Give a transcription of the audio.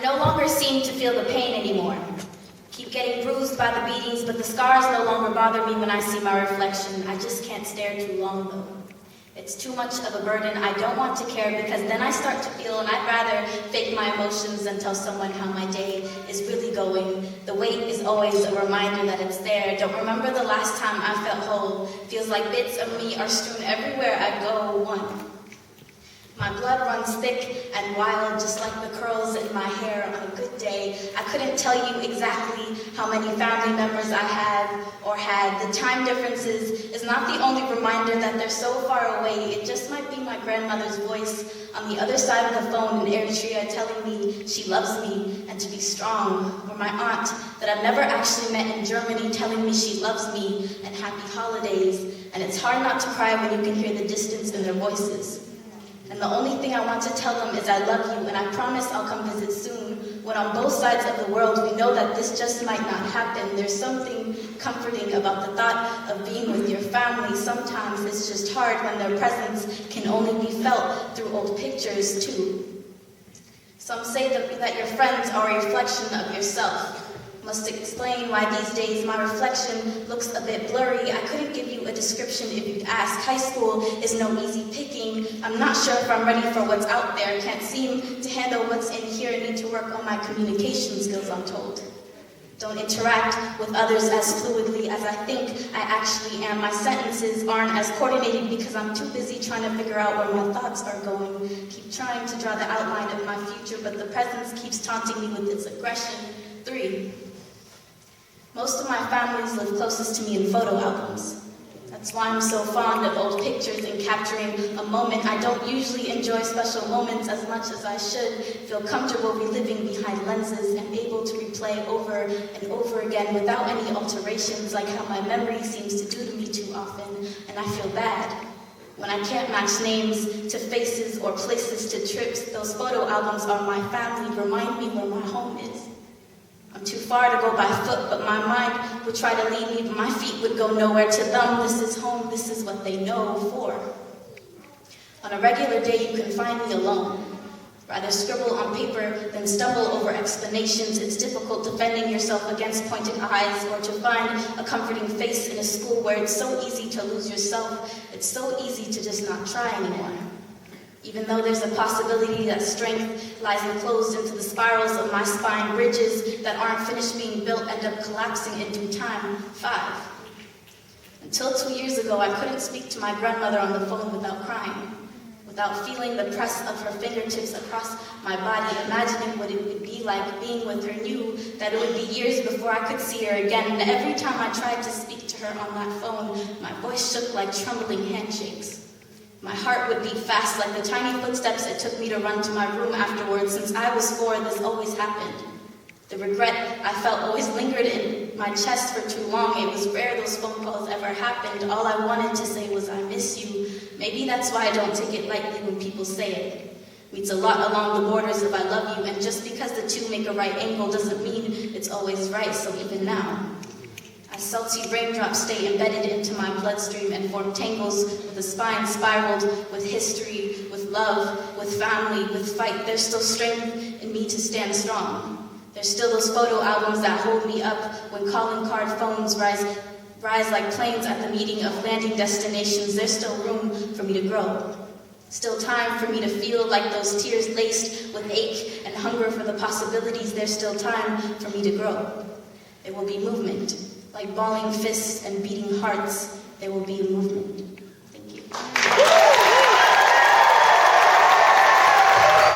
no longer seem to feel the pain anymore. Keep getting bruised by the beatings, but the scars no longer bother me when I see my reflection. I just can't stare too long, though. It's too much of a burden. I don't want to care because then I start to feel, and I'd rather fake my emotions than tell someone how my day is really going. The weight is always a reminder that it's there. Don't remember the last time I felt whole. Feels like bits of me are strewn everywhere I go. One. My blood runs thick and wild, just like the curls in my hair on a good day. I couldn't tell you exactly how many family members I have or had. The time differences is not the only reminder that they're so far away. It just might be my grandmother's voice on the other side of the phone in Eritrea telling me she loves me and to be strong. Or my aunt that I've never actually met in Germany telling me she loves me and happy holidays. And it's hard not to cry when you can hear the distance in their voices. And the only thing I want to tell them is I love you, and I promise I'll come visit soon. When on both sides of the world we know that this just might not happen, there's something comforting about the thought of being with your family. Sometimes it's just hard when their presence can only be felt through old pictures too. Some say that your friends are a reflection of yourself. Must explain why these days my reflection looks a bit blurry. I couldn't give you a description if you'd ask. High school is no easy picking. I'm not sure if I'm ready for what's out there. Can't seem to handle what's in here. Need to work on my communication skills, I'm told. Don't interact with others as fluidly as I think I actually am. My sentences aren't as coordinated because I'm too busy trying to figure out where my thoughts are going. Keep trying to draw the outline of my future, but the present keeps taunting me with its aggression. 3. Most of my families live closest to me in photo albums. That's why I'm so fond of old pictures and capturing a moment. I don't usually enjoy special moments as much as I should. Feel comfortable reliving behind lenses and able to replay over and over again without any alterations, like how my memory seems to do to me too often, and I feel bad. When I can't match names to faces or places to trips, those photo albums are my family, remind me where my home is. I'm too far to go by foot, but my mind would try to lead me, but my feet would go nowhere to them. This is home, this is what they know for. On a regular day, you can find me alone. Rather scribble on paper than stumble over explanations. It's difficult defending yourself against pointed eyes or to find a comforting face in a school where it's so easy to lose yourself. It's so easy to just not try anymore. Even though there's a possibility that strength lies enclosed into the spirals of my spine, bridges that aren't finished being built end up collapsing in due time. 5. Until 2 years ago, I couldn't speak to my grandmother on the phone without crying, without feeling the press of her fingertips across my body, imagining what it would be like being with her, knew that it would be years before I could see her again. And every time I tried to speak to her on that phone, my voice shook like trembling handshakes. My heart would beat fast like the tiny footsteps it took me to run to my room afterwards. Since I was 4, this always happened. The regret I felt always lingered in my chest for too long. It was rare those phone calls ever happened. All I wanted to say was, I miss you. Maybe that's why I don't take it lightly when people say it. Meets a lot along the borders of I love you, and just because the two make a right angle doesn't mean it's always right, so even now, as salty raindrops stay embedded into my bloodstream and form tangles with a spine spiraled with history, with love, with family, with fight, there's still strength in me to stand strong. There's still those photo albums that hold me up when calling card phones rise like planes at the meeting of landing destinations. There's still room for me to grow. Still time for me to feel like those tears laced with ache and hunger for the possibilities. There's still time for me to grow. There will be movement. Like balling fists and beating hearts, there will be a movement.